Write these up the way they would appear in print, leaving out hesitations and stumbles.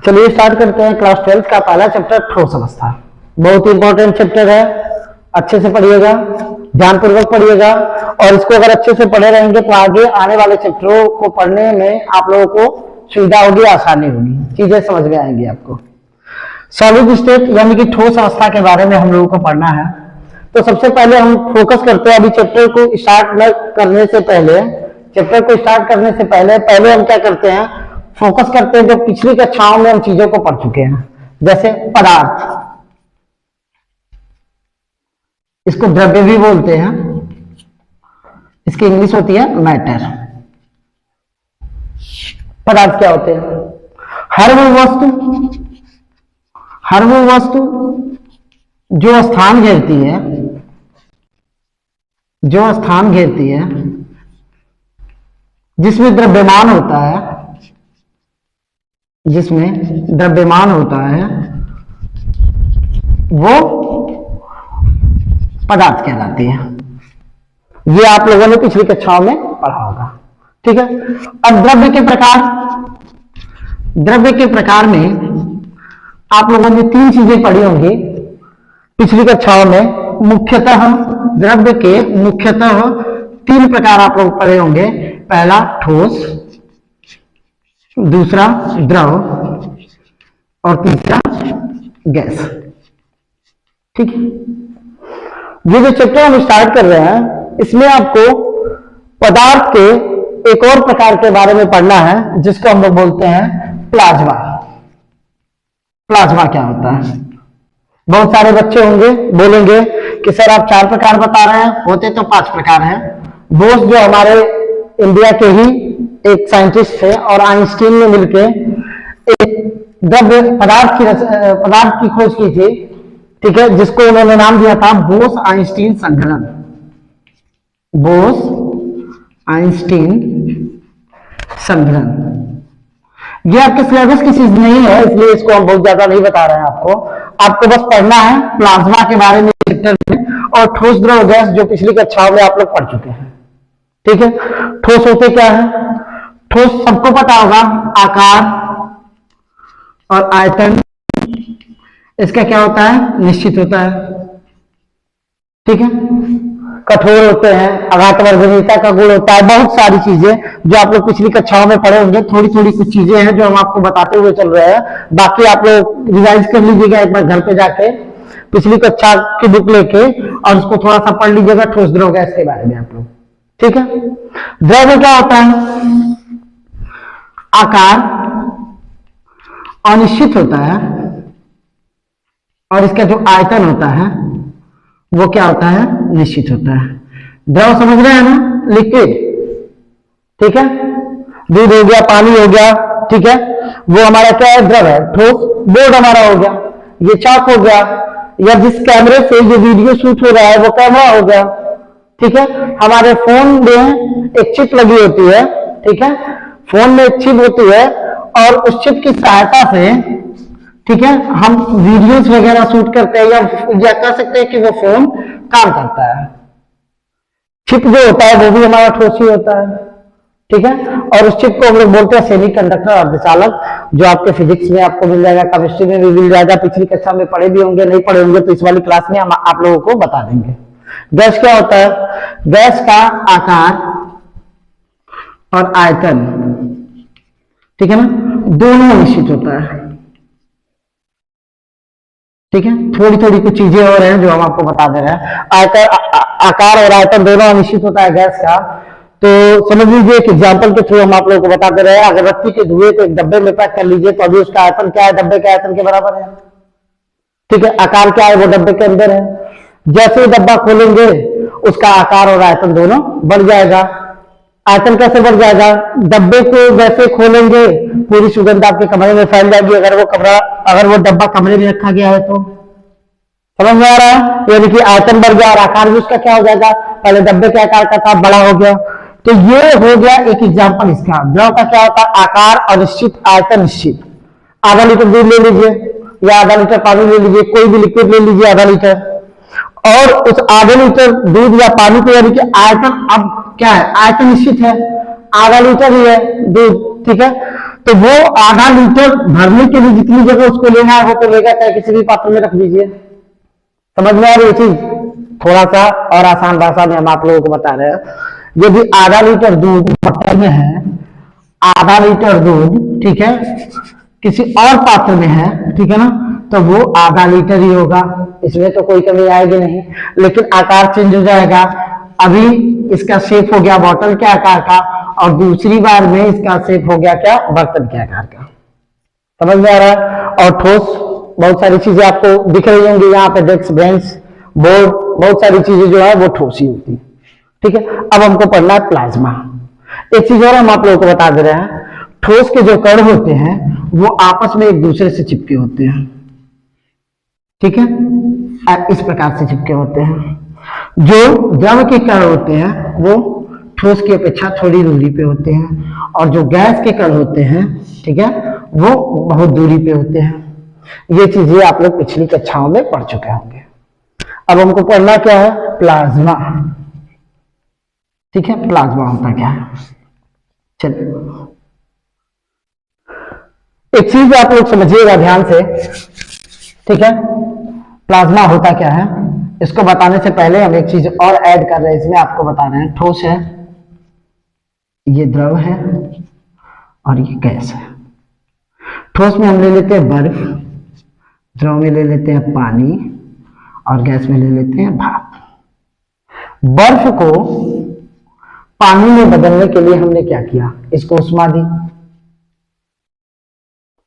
चलिए स्टार्ट करते हैं क्लास 12 का पहला चैप्टर ठोस अवस्था। बहुत इंपॉर्टेंट चैप्टर है, अच्छे से पढ़िएगा, ध्यानपूर्वक पढ़िएगा और इसको अगर अच्छे से पढ़े रहेंगे तो आगे आने वाले चैप्टरों को पढ़ने में आप लोगों को सुविधा होगी, आसानी होगी, चीजें समझ में आएंगी आपको। सॉलिड स्टेट यानी कि ठोस अवस्था के बारे में हम लोगों को पढ़ना है। तो सबसे पहले हम फोकस करते हैं अभी चैप्टर को स्टार्ट करने से पहले, पहले हम क्या करते हैं, फोकस करते हैं जो पिछली कक्षाओं में हम चीजों को पढ़ चुके हैं। जैसे पदार्थ, इसको द्रव्य भी बोलते हैं, इसकी इंग्लिश होती है मैटर। पदार्थ क्या होते हैं? हर वो वस्तु जो स्थान घेरती है, जिसमें द्रव्यमान होता है, वो पदार्थ कहलाती है। ये आप लोगों ने पिछली कक्षाओं में पढ़ा होगा, ठीक है। अब द्रव्य के प्रकार में आप लोगों ने तीन चीजें पढ़ी होंगी पिछली कक्षाओं में। द्रव्य के मुख्यतः तीन प्रकार आप लोग पढ़े होंगे। पहला ठोस, दूसरा द्रव और तीसरा गैस, ठीक है। ये जो चैप्टर हम स्टार्ट कर रहे हैं इसमें आपको पदार्थ के एक और प्रकार के बारे में पढ़ना है जिसको हम लोग बोलते हैं प्लाज्मा। प्लाज्मा क्या होता है? बहुत सारे बच्चे होंगे बोलेंगे कि सर आप 4 प्रकार बता रहे हैं, होते तो 5 प्रकार हैं। बोस जो हमारे इंडिया के ही एक साइंटिस्ट थे और आइंस्टीन ने मिलकर एक द्रव्य पदार्थ की खोज की थी, ठीक है, जिसको उन्होंने नाम दिया था बोस आइंस्टीन संघनन। ये आपके सिलेबस की चीज नहीं है, इसलिए इसको हम बहुत ज्यादा नहीं बता रहे हैं आपको बस पढ़ना है प्लाज्मा के बारे में और ठोस, द्रव, गैस जो पिछली कक्षाओं में आप लोग पढ़ चुके हैं, ठीक है। ठोस होते क्या है? ठोस सबको पता होगा, आकार और आयतन इसका क्या होता है? निश्चित होता है, ठीक है। कठोर होते हैं, आघात वर्जनीयता का गुण होता है, बहुत सारी चीजें जो आप लोग पिछली कक्षाओं में पढ़े होंगे। थोड़ी थोड़ी कुछ चीजें हैं जो हम आपको बताते हुए चल रहे हैं, बाकी आप लोग रिवाइज कर लीजिएगा एक बार घर पे जाके पिछली कक्षा की बुक लेके और उसको थोड़ा सा पढ़ लीजिएगा ठोस, द्रव, गैस के बारे में आप लोग, ठीक है। द्रव में क्या होता है? आकार अनिश्चित होता है और इसका जो आयतन होता है वो क्या होता है? निश्चित होता है। द्रव समझ रहे हैं ना? लिक्विड, ठीक है। दूध हो गया, पानी हो गया, ठीक है, वो हमारा क्या है? द्रव है। ठोस बोर्ड हमारा हो गया, ये चाक हो गया, या जिस कैमरे से ये वीडियो शूट हो रहा है वो कैमरा हो गया, ठीक है। हमारे फोन में एक चिप लगी होती है, ठीक है, फोन में एक चिप होती है और उस चिप की सहायता से, ठीक है, हम वीडियोस वगैरह शूट करते हैं या कह सकते हैं कि वो फोन काम करता है। चिप जो होता है वो भी हमारा ठोस ही होता है, ठीक है। और उस चिप को हम लोग बोलते हैं सेमीकंडक्टर, अर्धचालक, जो आपके फिजिक्स में आपको मिल जाएगा, केमिस्ट्री में भी मिल जाएगा, पिछली कक्षा में पढ़े भी होंगे, नहीं पढ़े होंगे तो इस वाली क्लास में हम आप लोगों को बता देंगे। गैस क्या होता है? गैस का आकार और आयतन, ठीक है ना, दोनों निश्चित होता है, ठीक है। थोड़ी थोड़ी कुछ चीजें और हैं जो हम आपको बता दे रहे हैं। आकार और आयतन दोनों अनिश्चित होता है गैस का। तो समझ लीजिए एक एग्जांपल के थ्रू हम आप लोगों को बता दे रहे हैं। अगरबत्ती के धुएं को एक डब्बे में पैक कर लीजिए तो अभी उसका आयतन क्या है? डब्बे के आयतन के बराबर है, ठीक है। आकार क्या है? वो डब्बे के अंदर है। जैसे ही डब्बा खोलेंगे उसका आकार और आयतन दोनों बढ़ जाएगा। आयतन कैसे बढ़ जाएगा? डब्बे को जैसे खोलेंगे पूरी सुगंध आपके कमरे में फैल जाएगी। अगर वो डब्बा कमरे में रखा गया है तो समझ में आ रहा है? यानी कि आयतन बढ़ गया और आकार भी उसका क्या हो जाएगा? पहले डब्बे के आकार का था, बड़ा हो गया। तो ये हो गया एक एग्जाम्पल इसका। द्रव का क्या होता है? आकार अनिश्चित, आयतन निश्चित। आधा लीटर दूध ले लीजिए या आधा लीटर पानी ले लीजिए, कोई भी लिक्विड ले लीजिए आधा लीटर, और उस आधे लीटर दूध या पानी को, यानी कि आयतन अब क्या है? आयतन निश्चित है, आधा लीटर ही है दूध, ठीक है। तो वो आधा लीटर भरने के लिए जितनी जगह उसको लेना है वो तो लेगा, चाहे किसी भी पात्र में रख दीजिए। समझ में आ रही है चीज? थोड़ा सा और आसान भाषा में हम आप लोगों को बता रहे हैं। यदि आधा लीटर दूध मटर में है, आधा लीटर दूध, ठीक है, किसी और पात्र में है, ठीक है ना, तो वो आधा लीटर ही होगा, इसमें तो कोई कमी आएगी नहीं, लेकिन आकार चेंज हो जाएगा। अभी इसका शेप हो गया बॉटल के आकार का, और दूसरी बार में इसका शेप हो गया क्या, बर्तन के आकार का। समझ में आ रहा है? और ठोस बहुत सारी चीजें आपको दिख रही होंगी यहाँ पे, डेस्क बेंच बोर्ड, बहुत सारी चीजें जो है वो ठोस ही होती है। ठीक है, अब हमको पढ़ना है प्लाज्मा। एक चीज और हम आप लोगों को बता दे रहे हैं, ठोस के जो कण होते हैं वो आपस में एक दूसरे से चिपके होते हैं। ठीक है, इस प्रकार से चिपके होते हैं। जो द्रव के कण होते हैं वो ठोस की अपेक्षा थोड़ी दूरी पे होते हैं, और जो गैस के कण होते हैं, ठीक है, वो बहुत दूरी पे होते हैं। ये चीजें आप लोग पिछली कक्षाओं में पढ़ चुके होंगे। अब हमको पढ़ना क्या है, प्लाज्मा। ठीक है, प्लाज्मा होता क्या है? चलिए एक चीज आप लोग समझिएगा ध्यान से। ठीक है, प्लाज्मा होता क्या है, इसको बताने से पहले हम एक चीज और ऐड कर रहे हैं इसमें, आपको बता रहे हैं। ठोस है, ये द्रव है, और ये गैस है। ठोस में हम ले लेते हैं बर्फ, द्रव में ले लेते हैं पानी, और गैस में ले लेते हैं भाप। बर्फ को पानी में बदलने के लिए हमने क्या किया, इसको उष्मा दी।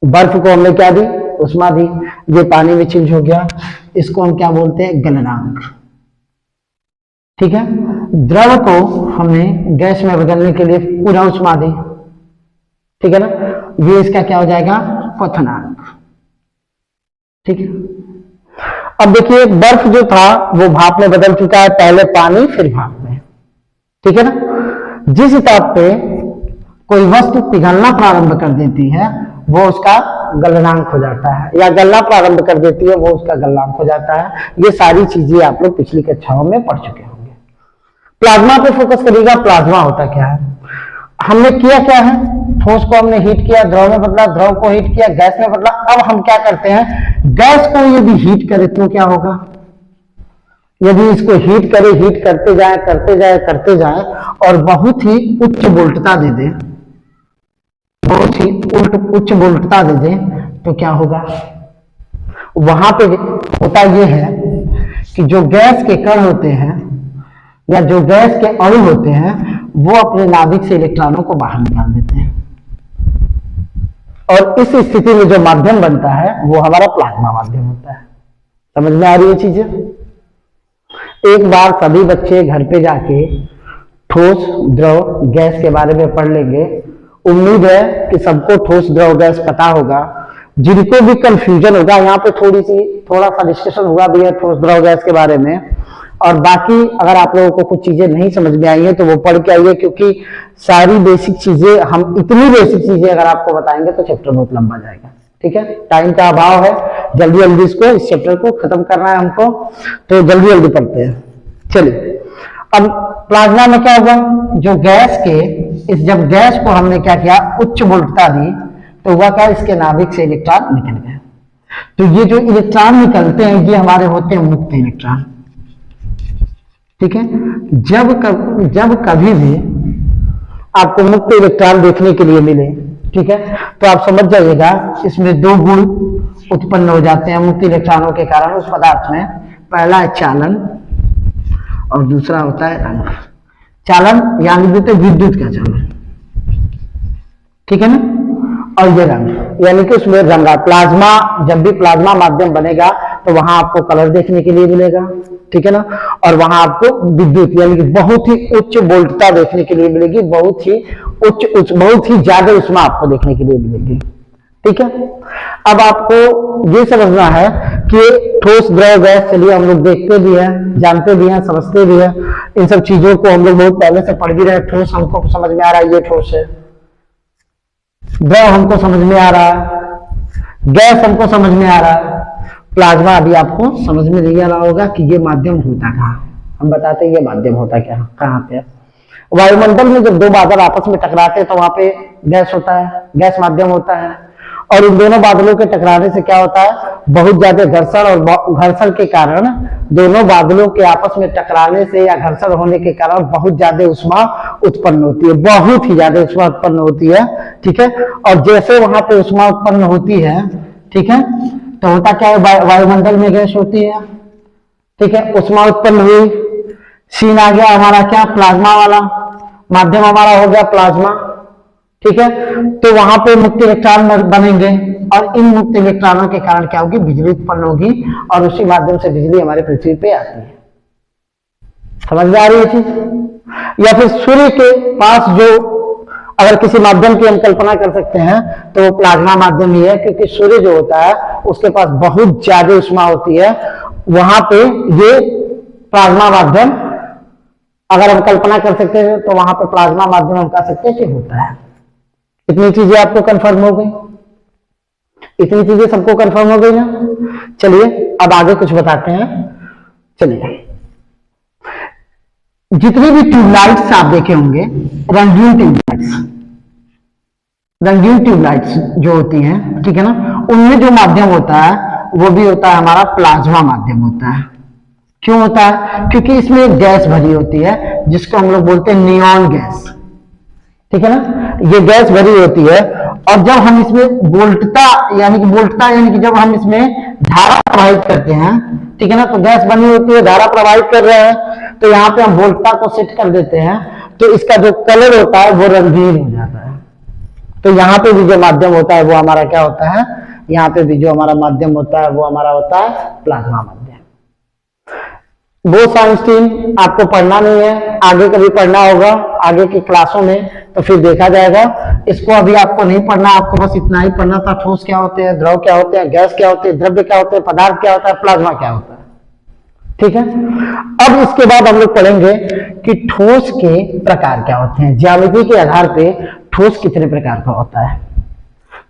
बर्फ को हमने क्या दी, उष्मा दी, ये पानी में चेंज हो गया, इसको हम क्या बोलते हैं, गलनांक। ठीक है, द्रव को हमने गैस में बदलने के लिए पुनः उष्मा दी। ठीक है ना, ये इसका क्या हो जाएगा, क्वथनांक। ठीक है, अब देखिए बर्फ जो था वो भाप में बदल चुका है, पहले पानी फिर भाप में। ठीक है ना, जिस ताप पे कोई वस्तु पिघलना प्रारंभ कर देती है वो उसका गलनांक हो जाता है, या गलना प्रारंभ कर देती है वो उसका गलनांक हो जाता है। ये सारी चीजें आप लोग पिछली कक्षाओं में पढ़ चुके होंगे। प्लाज्मा पे फोकस करिएगा। प्लाज्मा होता क्या है, हमने किया क्या है, ठोस को हमने हीट किया, द्रव में बदला, द्रव को हीट किया, गैस में बदला। अब हम क्या करते हैं, गैस को यदि हीट करें तो क्या होगा, यदि इसको हीट करें, हीट करते जाए करते जाए करते जाए, और बहुत ही उच्च वोल्टता दे दे, बहुत ही उच्च वोल्टता दे दे, तो क्या होगा, वहां पे होता यह है कि जो गैस के कण होते हैं या जो गैस के अणु होते हैं वो अपने नाभिक से इलेक्ट्रॉनों को बाहर निकाल देते हैं, और इस स्थिति में जो माध्यम बनता है वो हमारा प्लाज्मा माध्यम होता है। समझ में आ रही है चीजें? एक बार सभी बच्चे घर पे जाके ठोस द्रव गैस के बारे में पढ़ लेंगे। उम्मीद है कि सबको ठोस द्रव गैस पता होगा। जिनको भी कंफ्यूजन होगा यहाँ पे थोड़ा सा डिस्कशन हुआ भी है ठोस द्रव गैस के बारे में, और बाकी अगर आप लोगों को कुछ चीजें नहीं समझ में आई है तो वो पढ़ के आइए, क्योंकि सारी बेसिक चीजें, हम इतनी बेसिक चीजें अगर आपको बताएंगे तो चैप्टर बहुत लंबा जाएगा। ठीक है, टाइम का अभाव है, जल्दी जल्दी इस चैप्टर को खत्म करना है हमको, तो जल्दी जल्दी पढ़ते हैं। चलिए, अब प्लाज्मा में क्या होगा, जो गैस के जब गैस को हमने क्या किया, उच्च वोल्टता दी, तो हुआ क्या, इसके नाभिक से इलेक्ट्रॉन निकल गए। तो ये जो इलेक्ट्रॉन निकलते हैं ये हमारे होते हैं मुक्त इलेक्ट्रॉन। ठीक है, जब कभी भी आपको मुक्त इलेक्ट्रॉन देखने के लिए मिले, ठीक है, तो आप समझ जाइएगा इसमें दो गुण उत्पन्न हो जाते हैं मुक्त इलेक्ट्रॉनों के कारण उस पदार्थ में। पहला है चालन और दूसरा होता है रंग। चालन यानी देते विद्युत का चालन, ठीक है ना, और ये रंग यानी कि उसमें रंगा। प्लाज्मा, जब भी प्लाज्मा माध्यम बनेगा तो वहां आपको कलर देखने के लिए मिलेगा, ठीक है ना, और वहां आपको विद्युत यानी कि बहुत ही उच्च वोल्टता देखने के लिए मिलेगी, बहुत ही ज्यादा उष्मा आपको देखने के लिए मिलेगी। ठीक है, अब आपको ये समझना है कि ठोस द्रव गैस, चलिए हम लोग देखते भी हैं, जानते भी हैं, समझते भी हैं, इन सब चीजों को हम लोग बहुत पहले से पढ़ भी रहे। ठोस हमको समझ में आ रहा है, ये ठोस है, द्रव हमको समझ में आ रहा है, गैस हमको समझ में आ रहा है, प्लाज्मा अभी आपको समझ में नहीं आ रहा होगा कि ये माध्यम होता कहाँ। हम बताते हैं ये माध्यम होता क्या, कहाँ पे। वायुमंडल में जब दो बादल आपस में टकराते हैं तो वहां पे गैस होता है, गैस माध्यम होता है। और इन दोनों बादलों के टकराने से क्या होता है, बहुत ज्यादा घर्षण, और घर्षण के कारण, दोनों बादलों के आपस में टकराने से या घर्षण होने के कारण बहुत ज्यादा उष्मा उत्पन्न होती है, बहुत ही ज्यादा उष्मा उत्पन्न होती है। ठीक है, और जैसे वहां पे उष्मा उत्पन्न होती है, ठीक है, तो होता क्या है, वायुमंडल में गैस होती है। ठीक है, उष्मा उत्पन्न हुई, सीन आ गया हमारा क्या, प्लाज्मा वाला माध्यम हमारा हो गया प्लाज्मा। ठीक है, तो वहां पे मुक्त इलेक्ट्रॉन बनेंगे, और इन मुक्त इलेक्ट्रॉनों के कारण क्या होगी, बिजली उत्पन्न होगी, और उसी माध्यम से बिजली हमारे पृथ्वी पे आती है। समझ में आ रही है चीज? या फिर सूर्य के पास जो, अगर किसी माध्यम की हम कल्पना कर सकते हैं तो वो प्लाज्मा माध्यम ही है, क्योंकि सूर्य जो होता है उसके पास बहुत ज्यादा उष्मा होती है, वहां पे ये प्लाज्मा माध्यम, अगर हम कल्पना कर सकते हैं तो वहां पे प्लाज्मा माध्यम हम कह सकते हैं कि होता है। इतनी चीजें आपको कंफर्म हो गई, इतनी चीजें सबको कंफर्म हो गई ना। चलिए अब आगे कुछ बताते हैं। चलिए, जितनी भी ट्यूबलाइट्स आप देखे होंगे, रंगीन ट्यूबलाइट्स, रंगीन ट्यूबलाइट्स जो होती हैं, ठीक है ना, उनमें जो माध्यम होता है वो भी होता है हमारा प्लाज्मा माध्यम होता है। क्यों होता है? क्योंकि इसमें एक गैस भरी होती है जिसको हम लोग बोलते हैं नियॉन गैस। ठीक है ना, ये गैस भरी होती है, और जब हम इसमें वोल्टता यानी कि जब हम इसमें धारा प्रवाहित करते हैं, ठीक है ना, तो गैस बनी होती है, धारा प्रवाहित कर रहे हैं, तो यहाँ पे हम वोल्टता को सेट कर देते हैं, तो इसका जो कलर होता है वो रंगीन हो जाता है। तो यहाँ पे भी जो माध्यम होता है वो हमारा क्या होता है, यहाँ पे भी जो हमारा माध्यम होता है वो हमारा होता है प्लाज्मा माध्यम। वो साइंस टीम आपको पढ़ना नहीं है, आगे कभी पढ़ना होगा आगे की क्लासों में, तो फिर देखा जाएगा। इसको अभी आपको नहीं पढ़ना, आपको बस इतना ही पढ़ना था, ठोस क्या होते हैं, द्रव क्या होते हैं, गैस क्या होते हैं, द्रव्य क्या होते हैं, पदार्थ क्या होता है, प्लाज्मा क्या होता है। ठीक है, अब इसके बाद हम लोग पढ़ेंगे कि ठोस के प्रकार क्या होते हैं। ज्यामिति के आधार पे ठोस कितने प्रकार का होता है,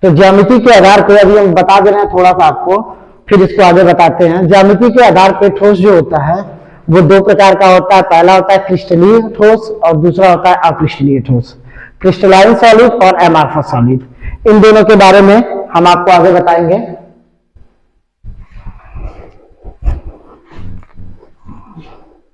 तो ज्यामिति के आधार पे अभी हम बता दे रहे हैं थोड़ा सा आपको, फिर इसको आगे बताते हैं। ज्यामिति के आधार पे ठोस जो होता है वो दो प्रकार का होता है। पहला होता है क्रिस्टलीय ठोस और दूसरा होता है अक्रिस्टलीय ठोस, क्रिस्टलाइन सॉलिड और एमॉर्फस सॉलिड। इन दोनों के बारे में हम आपको आगे बताएंगे।